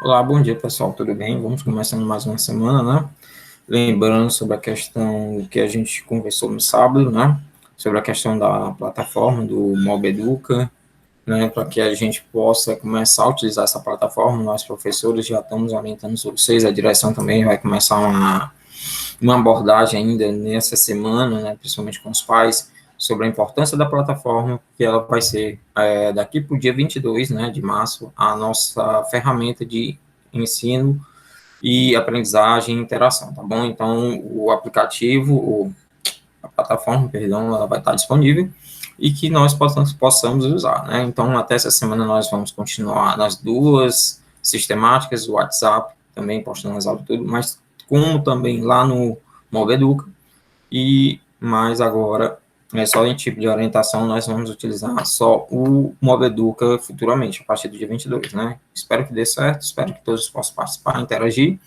Olá, bom dia pessoal, tudo bem? Vamos começando mais uma semana, né? Lembrando sobre a questão que a gente conversou no sábado, né? Sobre a questão da plataforma do Mobeduca, né? Para que a gente possa começar a utilizar essa plataforma, nós professores já estamos orientando vocês, a direção também vai começar uma abordagem ainda nessa semana, né? Principalmente com os pais, sobre a importância da plataforma, que ela vai ser, daqui para o dia 22, né, de março, a nossa ferramenta de ensino e aprendizagem e interação, tá bom? Então, o aplicativo, a plataforma, perdão, ela vai estar disponível e que nós possamos usar, né? Então, até essa semana nós vamos continuar nas duas sistemáticas, o WhatsApp, também postando as aulas e tudo, mas como também lá no Moveduca, e mais agora, só em tipo de orientação, nós vamos utilizar só o Moveduca futuramente, a partir do dia 22, né? Espero que dê certo, espero que todos possam participar, interagir,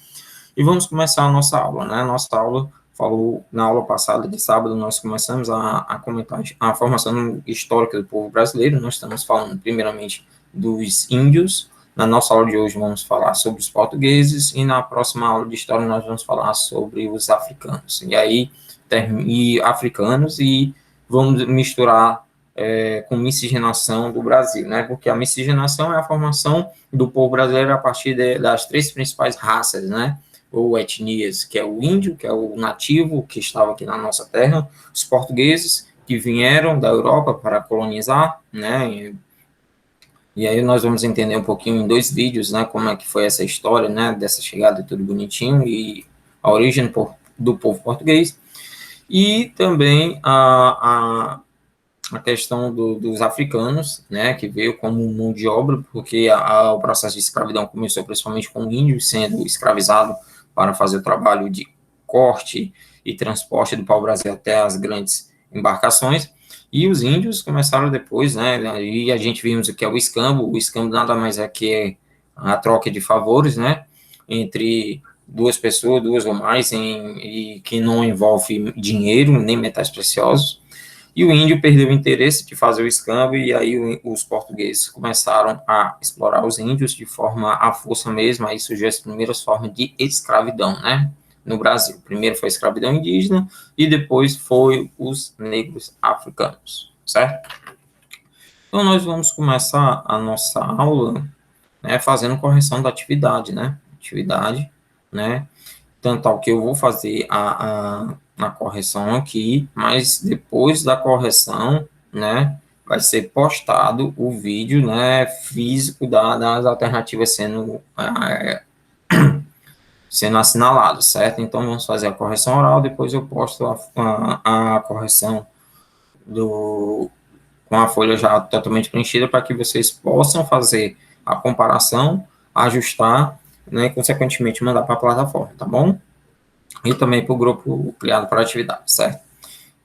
e vamos começar a nossa aula, né? Nossa aula falou, na aula passada de sábado, nós começamos a comentar a formação histórica do povo brasileiro. Nós estamos falando, primeiramente, dos índios. Na nossa aula de hoje, vamos falar sobre os portugueses. E na próxima aula de história, nós vamos falar sobre os africanos. E aí, africanos, e vamos misturar com miscigenação do Brasil, né? Porque a miscigenação é a formação do povo brasileiro a partir das três principais raças, né? Ou etnias, que é o índio, que é o nativo que estava aqui na nossa terra, os portugueses que vieram da Europa para colonizar, né? E aí nós vamos entender um pouquinho em dois vídeos, né, como é que foi essa história, né, dessa chegada e tudo bonitinho e a origem do povo português e também a questão dos africanos, né, que veio como mão de obra, porque o processo de escravidão começou principalmente com o índio sendo escravizado para fazer o trabalho de corte e transporte do pau-brasil até as grandes embarcações, e os índios começaram depois, né, e a gente vimos o que é o escambo nada mais é que a troca de favores, né, entre duas pessoas, duas ou mais, e que não envolve dinheiro nem metais preciosos, e o índio perdeu o interesse de fazer o escambo, e aí os portugueses começaram a explorar os índios de forma à força mesmo, aí surgiu as primeiras formas de escravidão, né, no Brasil. Primeiro foi a escravidão indígena, e depois foi os negros africanos, certo? Então, nós vamos começar a nossa aula, né, fazendo correção da atividade, né, né, tanto ao que eu vou fazer a correção aqui, mas depois da correção, né, vai ser postado o vídeo, né, físico das alternativas sendo assinalado, certo? Então, vamos fazer a correção oral, depois eu posto a correção do, com a folha já totalmente preenchida para que vocês possam fazer a comparação, ajustar, né, e, consequentemente, mandar para a plataforma, tá bom? E também para o grupo criado para atividade, certo?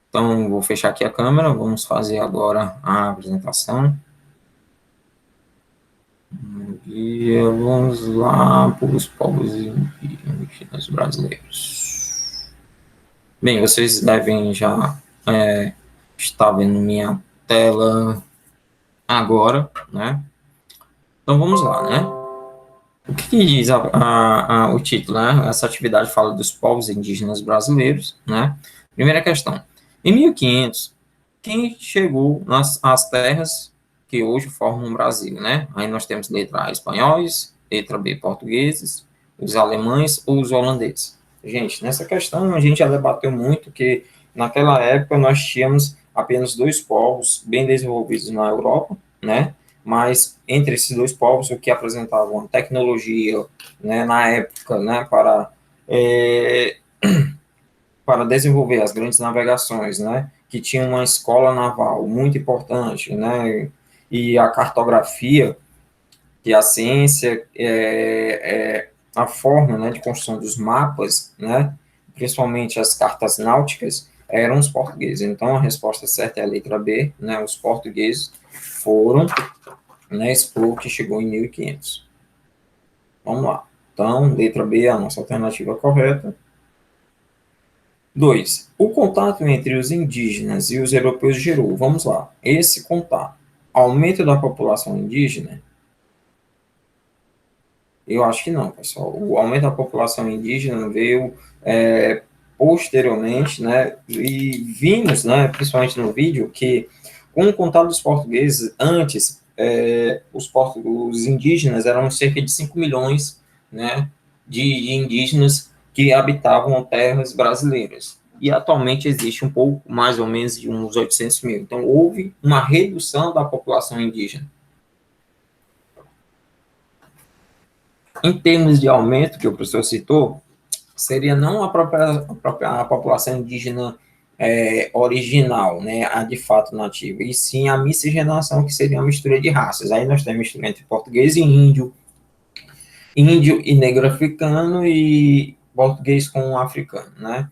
Então, vou fechar aqui a câmera, vamos fazer agora a apresentação. E vamos lá para os povos indígenas brasileiros. Bem, vocês devem já estar vendo minha tela agora, né? Então, vamos lá, né? O que diz o título, né? Essa atividade fala dos povos indígenas brasileiros, né? Primeira questão. Em 1500, quem chegou às terras que hoje formam o Brasil, né? Aí nós temos letra A, espanhóis, letra B, portugueses, os alemães ou os holandeses. Gente, nessa questão a gente já debateu muito que naquela época nós tínhamos apenas dois povos bem desenvolvidos na Europa, né? Mas entre esses dois povos, o que apresentavam tecnologia, né, na época, né, para desenvolver as grandes navegações, né, que tinha uma escola naval muito importante, né, e a cartografia, que a ciência a forma, né, de construção dos mapas, né, principalmente as cartas náuticas, eram os portugueses. Então, a resposta certa é a letra B, né, os portugueses foram, né, esse povo que chegou em 1500. Vamos lá. Então, letra B é a nossa alternativa correta. 2. O contato entre os indígenas e os europeus gerou, vamos lá, esse contato, aumento da população indígena, Eu acho que não, pessoal. O aumento da população indígena veio posteriormente, né? E vimos, né, principalmente no vídeo, que com o contato dos portugueses, antes, os indígenas eram cerca de 5 milhões, né, de indígenas que habitavam terras brasileiras. E atualmente existe um pouco, mais ou menos, de uns 800 mil. Então, houve uma redução da população indígena. Em termos de aumento, que o professor citou, seria não a população indígena original, né, a de fato nativa, e sim a miscigenação, que seria uma mistura de raças. Aí nós temos mistura entre português e índio, índio e negro africano e português com africano, né?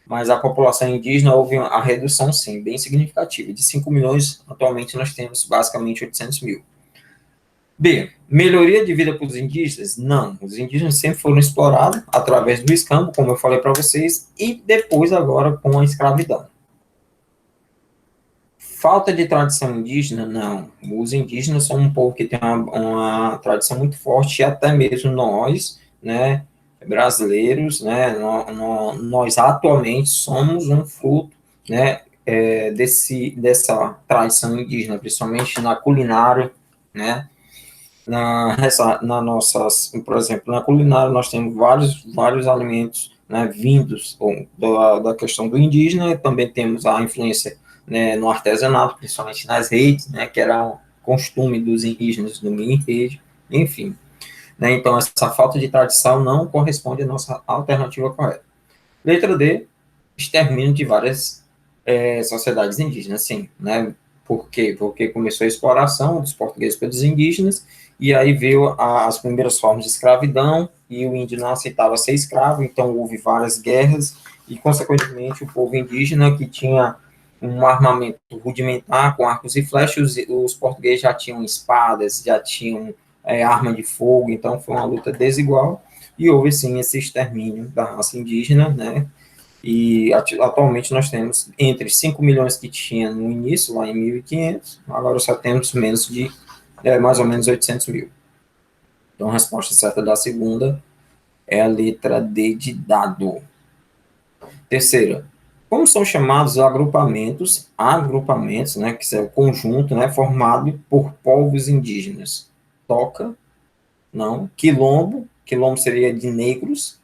Mas a população indígena houve a redução, sim, bem significativa. De 5 milhões, atualmente nós temos basicamente 800 mil. B. Melhoria de vida para os indígenas? Não. Os indígenas sempre foram explorados através do escambo, como eu falei para vocês, e depois agora com a escravidão. Falta de tradição indígena? Não. Os indígenas são um povo que tem uma tradição muito forte, e até mesmo nós, né, brasileiros, né, nós atualmente somos um fruto, né, dessa tradição indígena, principalmente na culinária, né, por exemplo, na culinária nós temos vários alimentos, né, vindos da questão do indígena, e também temos a influência, né, no artesanato, principalmente nas redes, né, que era um costume dos indígenas do milho em rede, enfim. Né, então, essa falta de tradição não corresponde à nossa alternativa correta. Letra D, extermínio de várias sociedades indígenas, sim, né? Por quê? Porque começou a exploração dos portugueses pelos indígenas, e aí veio as primeiras formas de escravidão, e o índio não aceitava ser escravo, então houve várias guerras, e, consequentemente, o povo indígena, que tinha um armamento rudimentar, com arcos e flechas, os portugueses já tinham espadas, já tinham arma de fogo, então foi uma luta desigual, e houve, sim, esse extermínio da raça indígena, né? E atualmente nós temos entre 5 milhões que tinha no início, lá em 1500, agora só temos menos de mais ou menos 800 mil. Então a resposta certa da segunda é a letra D de dado. Terceira, como são chamados agrupamentos, né, que é o conjunto, né, formado por povos indígenas? Toca, não. Quilombo seria de negros.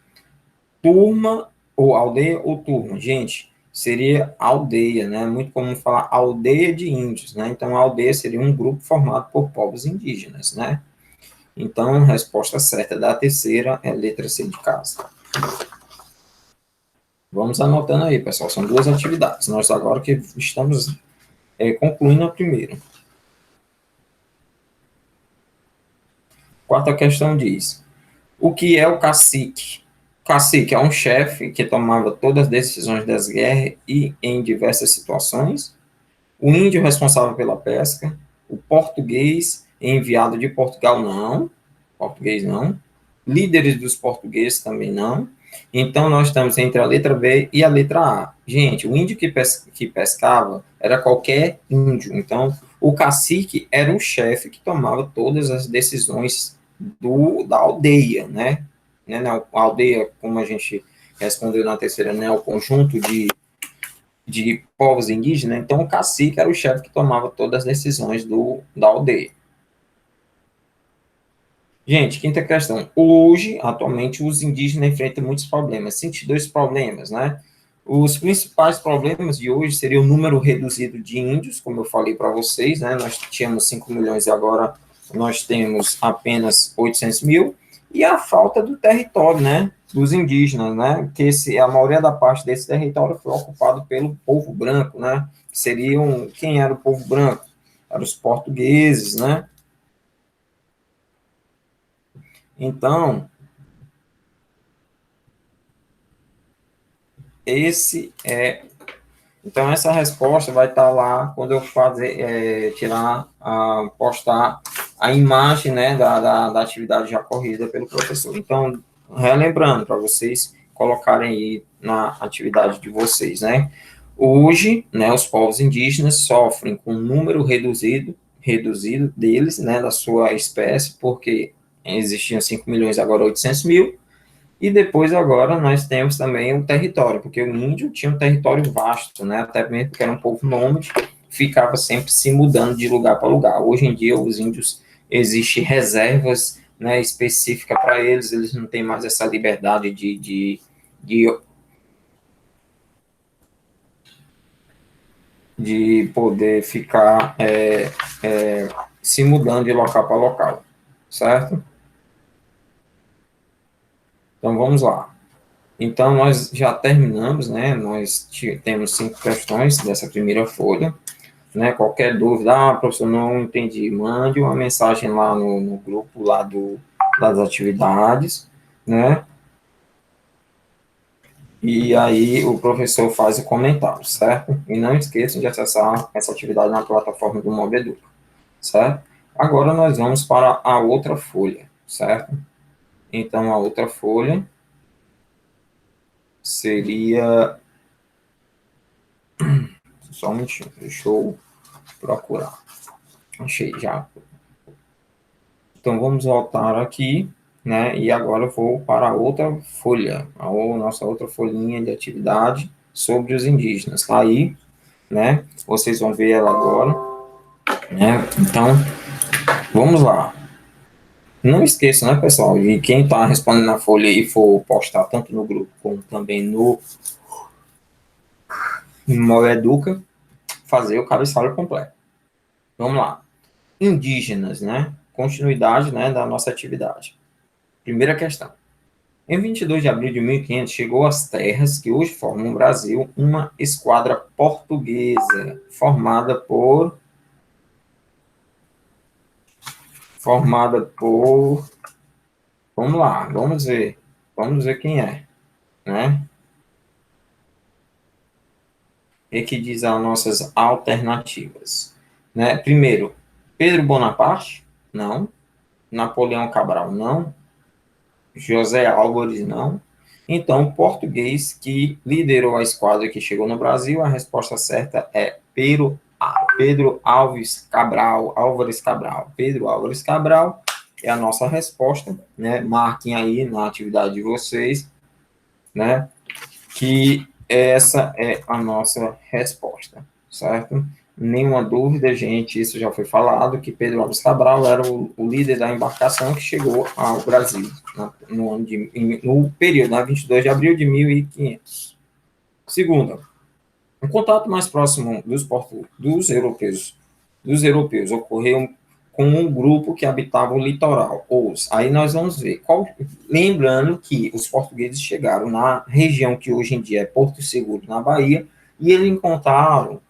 Turma ou aldeia ou turma? Gente, seria aldeia, né? Muito comum falar aldeia de índios, né? Então, a aldeia seria um grupo formado por povos indígenas, né? Então, a resposta certa da terceira é a letra C de casa. Vamos anotando aí, pessoal. São duas atividades. Nós agora que estamos concluindo a primeira. Quarta questão diz: o que é o cacique? Cacique é um chefe que tomava todas as decisões das guerras e em diversas situações. O índio responsável pela pesca. O português enviado de Portugal, não. Português não. Líderes dos portugueses também não. Então, nós estamos entre a letra B e a letra A. Gente, o índio que pescava era qualquer índio. Então, o cacique era o chefe que tomava todas as decisões da aldeia, né? A aldeia, como a gente respondeu na terceira, né? O conjunto de povos indígenas. Então, o cacique era o chefe que tomava todas as decisões da aldeia. Gente, quinta questão. Hoje, atualmente, os indígenas enfrentam muitos problemas, 22 problemas, né? Os principais problemas de hoje seriam o número reduzido de índios, como eu falei para vocês, né? Nós tínhamos 5 milhões e agora nós temos apenas 800 mil, e a falta do território, né? Dos indígenas, né? Que a maioria da parte desse território foi ocupado pelo povo branco, né? Quem era o povo branco? Eram os portugueses, né? Então, esse é Então, essa resposta vai estar lá quando eu postar a imagem, né, da atividade já corrida pelo professor. Então, relembrando para vocês colocarem aí na atividade de vocês, né? Hoje, né, os povos indígenas sofrem com um número reduzido deles, né, da sua espécie, porque existiam 5 milhões, agora 800 mil, e depois agora nós temos também o território, porque o índio tinha um território vasto, né, até mesmo porque era um povo nômade, ficava sempre se mudando de lugar para lugar. Hoje em dia os índios, existem reservas, né, específicas para eles, eles não têm mais essa liberdade de, de poder ficar se mudando de local para local, certo? Então vamos lá. Então nós já terminamos, né? Nós temos 5 questões dessa primeira folha, né? Qualquer dúvida, professor, não entendi, mande uma mensagem lá no grupo lá das atividades, né? E aí o professor faz o comentário, certo? E não esqueçam de acessar essa atividade na plataforma do Mobeduca, certo? Agora nós vamos para a outra folha, certo? Então a outra folha seria, só um minutinho, deixa eu procurar. Achei já. Então vamos voltar aqui, né? E agora eu vou para a outra folha, nossa outra folhinha de atividade sobre os indígenas. Tá aí, né? Vocês vão ver ela agora, né? Então, vamos lá. Não esqueçam, né, pessoal? E quem está respondendo na folha e for postar tanto no grupo como também no Educa, fazer o cabeçalho completo. Vamos lá. Indígenas, né? Continuidade, né, da nossa atividade. Primeira questão. Em 22 de abril de 1500, chegou às terras que hoje formam o Brasil uma esquadra portuguesa formada por, vamos lá, vamos ver quem é, né? E que diz as nossas alternativas, né? Primeiro, Pedro Bonaparte? Não. Napoleão Cabral? Não. José Álvares? Não. Então, o português que liderou a esquadra que chegou no Brasil, a resposta certa é Pedro Álvares Cabral. Pedro Álvares Cabral é a nossa resposta, né? Marquem aí na atividade de vocês, né? Que essa é a nossa resposta, certo? Nenhuma dúvida, gente, isso já foi falado, que Pedro Álvares Cabral era o líder da embarcação que chegou ao Brasil no período, né, 22 de abril de 1500. Segunda, o contato mais próximo dos europeus ocorreu com um grupo que habitava o litoral. Aí nós vamos ver. Lembrando que os portugueses chegaram na região que hoje em dia é Porto Seguro, na Bahia, e eles encontraram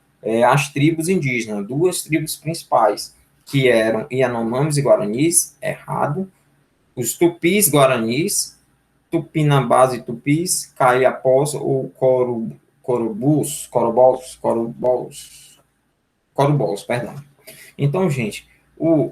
as tribos indígenas, 2 tribos principais, que eram Yanomamis e Guaranis, errado, os Tupis Guaranis, Tupinambás e Tupis, Caiapós ou Corobós, perdão. Então, gente,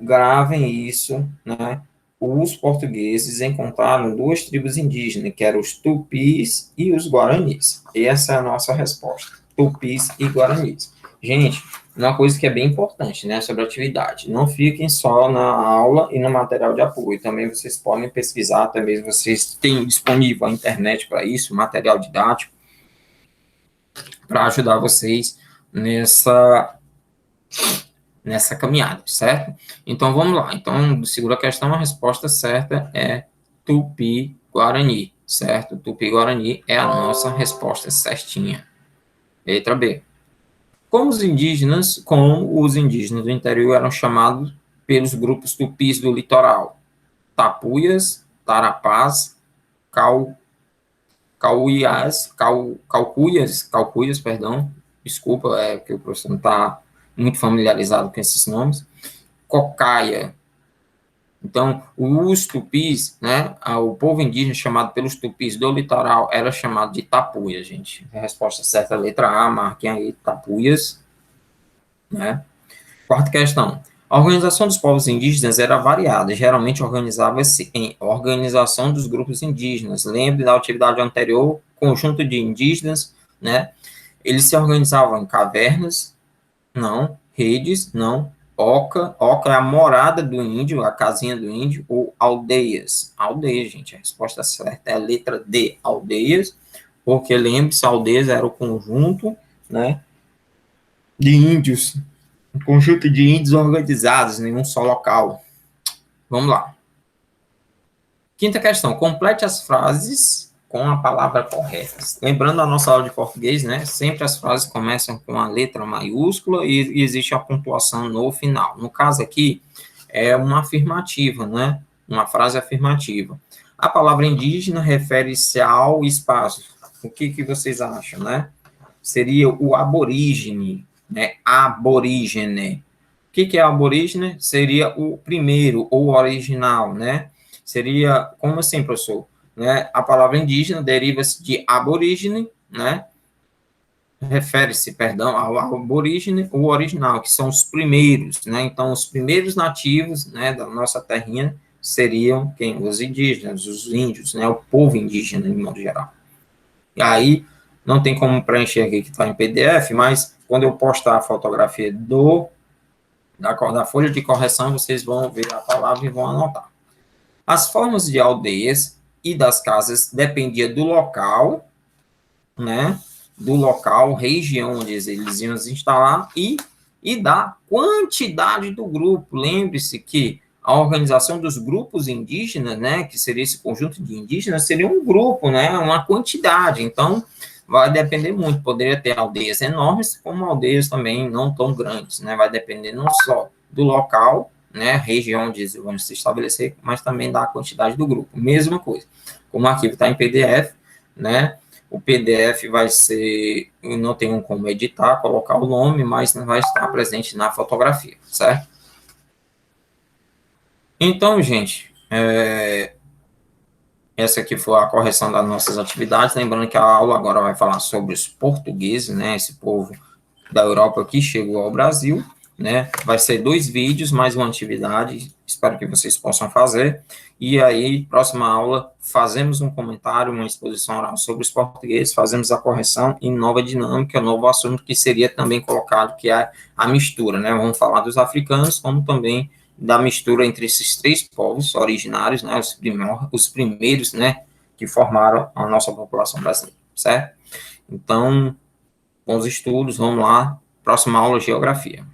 gravem isso, né? Os portugueses encontraram 2 tribos indígenas, que eram os Tupis e os Guaranis. Essa é a nossa resposta, Tupis e Guaranis. Gente, uma coisa que é bem importante, né, sobre a atividade, não fiquem só na aula e no material de apoio, também vocês podem pesquisar, também vocês têm disponível a internet para isso, material didático, para ajudar vocês nessa caminhada, certo? Então, vamos lá. Então, segunda questão, a resposta certa é Tupi-Guarani, certo? Tupi-Guarani é a nossa resposta certinha. Letra B. Como os indígenas do interior eram chamados pelos grupos tupis do litoral? Tapuias, Tarapás, Calcuias, perdão, desculpa, porque o professor não está muito familiarizado com esses nomes, Cocaia. Então, os tupis, né, o povo indígena chamado pelos tupis do litoral era chamado de tapuia, gente. A resposta certa é a letra A, marquem aí, tapuias, né? Quarta questão. A organização dos povos indígenas era variada, geralmente organizava-se em organização dos grupos indígenas. Lembre da atividade anterior, conjunto de indígenas, né? Eles se organizavam em cavernas, não. Redes, não. Oca é a morada do índio, a casinha do índio, ou aldeias. Aldeias, gente, a resposta certa é a letra D, aldeias, porque lembre-se, aldeias era o conjunto, né, de índios, um conjunto de índios organizados em um só local. Vamos lá. Quinta questão, complete as frases com a palavra correta. Lembrando a nossa aula de português, né? Sempre as frases começam com a letra maiúscula e existe a pontuação no final. No caso aqui, é uma afirmativa, né? Uma frase afirmativa. A palavra indígena refere-se ao espaço. O que vocês acham, né? Seria o aborígene, né? Aborígene. O que é aborígene? Seria o primeiro, ou original, né? Seria, como assim, professor? Né? A palavra indígena deriva-se de aborígene, né? Refere-se, perdão, ao aborígene, o original, que são os primeiros, né? Então, os primeiros nativos, né, da nossa terrinha seriam quem? Os indígenas, os índios, né? O povo indígena, de modo geral. E aí, não tem como preencher aqui que está em PDF, mas quando eu postar a fotografia da folha de correção, vocês vão ver a palavra e vão anotar. As formas de aldeias e das casas dependia do local, né? Do local, região onde eles iam se instalar e da quantidade do grupo. Lembre-se que a organização dos grupos indígenas, né, que seria esse conjunto de indígenas, seria um grupo, né, uma quantidade. Então, vai depender muito. Poderia ter aldeias enormes, como aldeias também não tão grandes, né? Vai depender não só do local, né, região onde vão se estabelecer, mas também da quantidade do grupo. Mesma coisa. Como o arquivo está em PDF, né, o PDF vai ser, não tem como editar, colocar o nome, mas não vai estar presente na fotografia, certo? Então, gente, essa aqui foi a correção das nossas atividades. Lembrando que a aula agora vai falar sobre os portugueses, né? Esse povo da Europa que chegou ao Brasil, né? Vai ser 2 vídeos, mais uma atividade. Espero que vocês possam fazer. E aí, próxima aula, fazemos um comentário, uma exposição oral sobre os portugueses, fazemos a correção e nova dinâmica, novo assunto que seria também colocado, que é a mistura, né? Vamos falar dos africanos, como também da mistura entre esses 3 povos originários, né, os primeiros, né, que formaram a nossa população brasileira, certo? Então, bons estudos, vamos lá, próxima aula, Geografia.